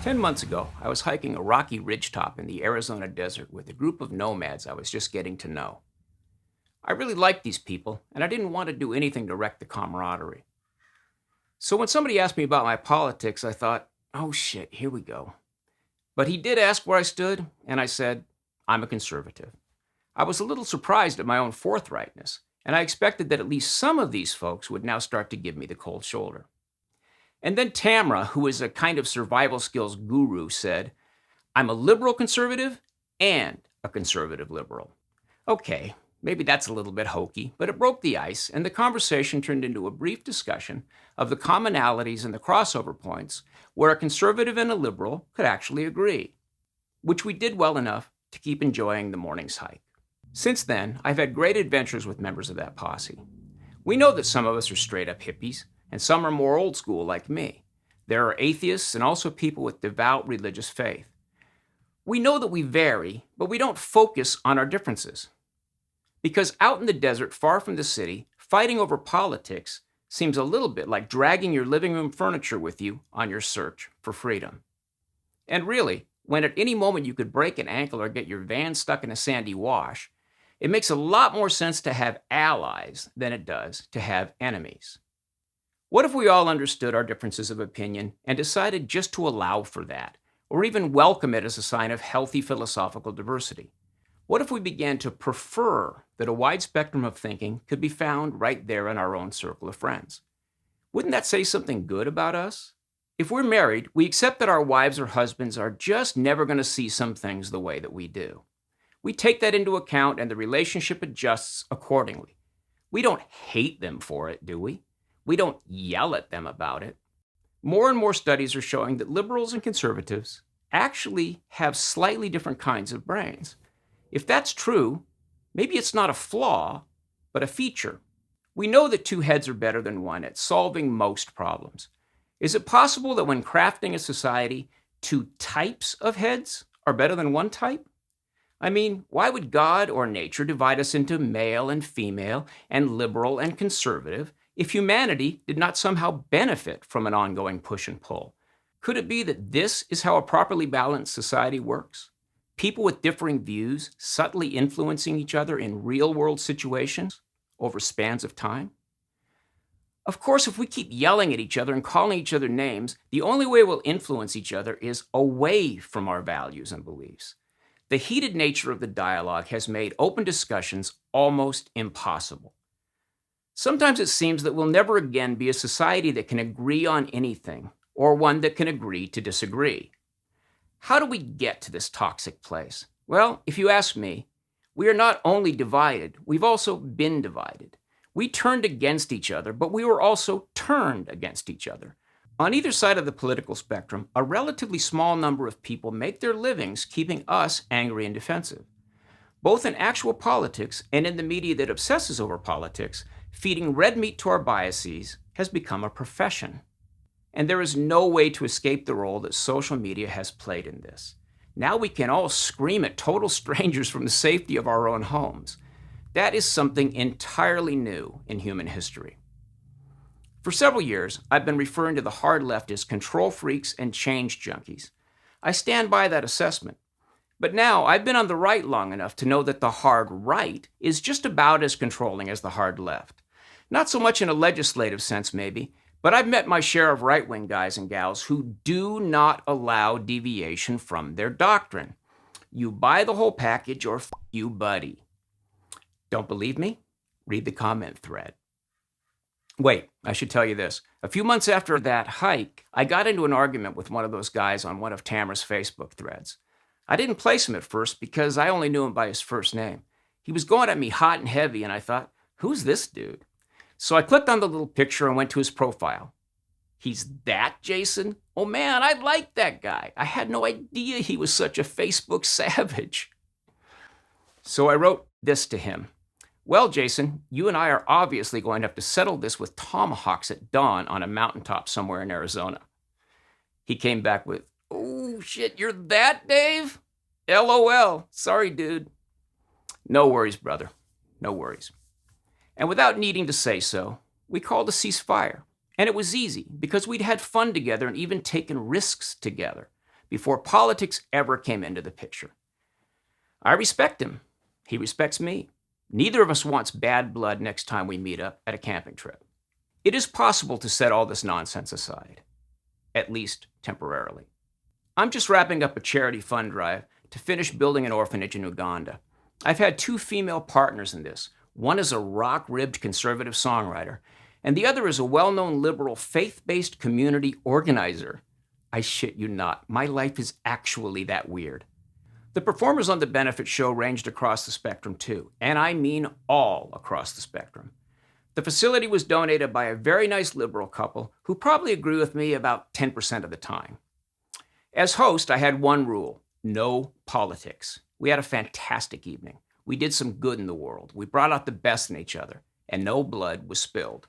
10 months ago, I was hiking a rocky ridgetop in the Arizona desert with a group of nomads I was just getting to know. I really liked these people, and I didn't want to do anything to wreck the camaraderie. So when somebody asked me about my politics, I thought, oh shit, here we go. But he did ask where I stood, and I said, I'm a conservative. I was a little surprised at my own forthrightness, and I expected that at least some of these folks would now start to give me the cold shoulder. And then Tamra, who is a kind of survival skills guru, said, I'm a liberal conservative and a conservative liberal. Okay, maybe that's a little bit hokey, but it broke the ice, and the conversation turned into a brief discussion of the commonalities and the crossover points where a conservative and a liberal could actually agree, which we did well enough to keep enjoying the morning's hike. Since then, I've had great adventures with members of that posse. We know that some of us are straight up hippies, and some are more old school like me. There are atheists and also people with devout religious faith. We know that we vary, but we don't focus on our differences. Because out in the desert, far from the city, fighting over politics seems a little bit like dragging your living room furniture with you on your search for freedom. And really, when at any moment you could break an ankle or get your van stuck in a sandy wash, it makes a lot more sense to have allies than it does to have enemies. What if we all understood our differences of opinion and decided just to allow for that, or even welcome it as a sign of healthy philosophical diversity? What if we began to prefer that a wide spectrum of thinking could be found right there in our own circle of friends? Wouldn't that say something good about us? If we're married, we accept that our wives or husbands are just never going to see some things the way that we do. We take that into account and the relationship adjusts accordingly. We don't hate them for it, do we? We don't yell at them about it. More and more studies are showing that liberals and conservatives actually have slightly different kinds of brains. If that's true, maybe it's not a flaw, but a feature. We know that two heads are better than one at solving most problems. Is it possible that when crafting a society, two types of heads are better than one type? I mean, why would God or nature divide us into male and female and liberal and conservative if humanity did not somehow benefit from an ongoing push and pull? Could it be that this is how a properly balanced society works? People with differing views subtly influencing each other in real-world situations over spans of time? Of course, if we keep yelling at each other and calling each other names, the only way we'll influence each other is away from our values and beliefs. The heated nature of the dialogue has made open discussions almost impossible. Sometimes it seems that we'll never again be a society that can agree on anything, or one that can agree to disagree. How do we get to this toxic place? Well, if you ask me, we are not only divided, we've also been divided. We turned against each other, but we were also turned against each other. On either side of the political spectrum, a relatively small number of people make their livings keeping us angry and defensive. Both in actual politics and in the media that obsesses over politics, feeding red meat to our biases has become a profession. And there is no way to escape the role that social media has played in this. Now we can all scream at total strangers from the safety of our own homes. That is something entirely new in human history. For several years, I've been referring to the hard left as control freaks and change junkies. I stand by that assessment. But now I've been on the right long enough to know that the hard right is just about as controlling as the hard left. Not so much in a legislative sense, maybe, but I've met my share of right-wing guys and gals who do not allow deviation from their doctrine. You buy the whole package or f you, buddy. Don't believe me? Read the comment thread. Wait, I should tell you this. A few months after that hike, I got into an argument with one of those guys on one of Tamra's Facebook threads. I didn't place him at first because I only knew him by his first name. He was going at me hot and heavy, and I thought, who's this dude? So I clicked on the little picture and went to his profile. He's that Jason? Oh man, I like that guy. I had no idea he was such a Facebook savage. So I wrote this to him. Well, Jason, you and I are obviously going to have to settle this with tomahawks at dawn on a mountaintop somewhere in Arizona. He came back with, oh shit, you're that Dave? LOL. Sorry, dude. No worries, brother. No worries. And without needing to say so, we called a ceasefire. And it was easy because we'd had fun together and even taken risks together. before politics ever came into the picture. I respect him. He respects me. Neither of us wants bad blood next time we meet up at a camping trip. It is possible to set all this nonsense aside, at least temporarily. I'm just wrapping up a charity fund drive to finish building an orphanage in Uganda. I've had 2 female partners in this. One is a rock-ribbed conservative songwriter, and the other is a well-known liberal faith-based community organizer. I shit you not, my life is actually that weird. The performers on the benefit show ranged across the spectrum too, and I mean all across the spectrum. The facility was donated by a very nice liberal couple who probably agree with me about 10% of the time. As host, I had one rule: no politics. We had a fantastic evening. We did some good in the world. We brought out the best in each other, and no blood was spilled.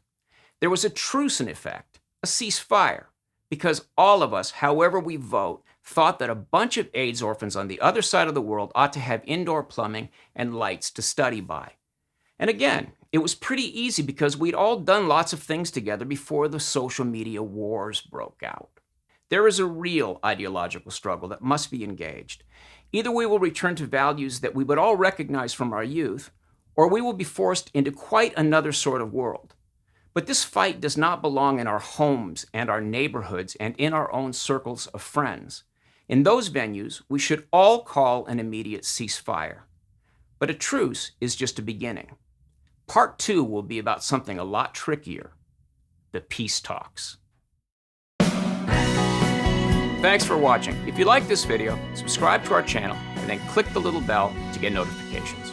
There was a truce in effect, a ceasefire, because all of us, however we vote, thought that a bunch of AIDS orphans on the other side of the world ought to have indoor plumbing and lights to study by. And again, it was pretty easy because we'd all done lots of things together before the social media wars broke out. There is a real ideological struggle that must be engaged. Either we will return to values that we would all recognize from our youth, or we will be forced into quite another sort of world. But this fight does not belong in our homes and our neighborhoods and in our own circles of friends. In those venues, we should all call an immediate ceasefire. But a truce is just a beginning. Part 2 will be about something a lot trickier: the peace talks. Thanks for watching. If you like this video, subscribe to our channel and then click the little bell to get notifications.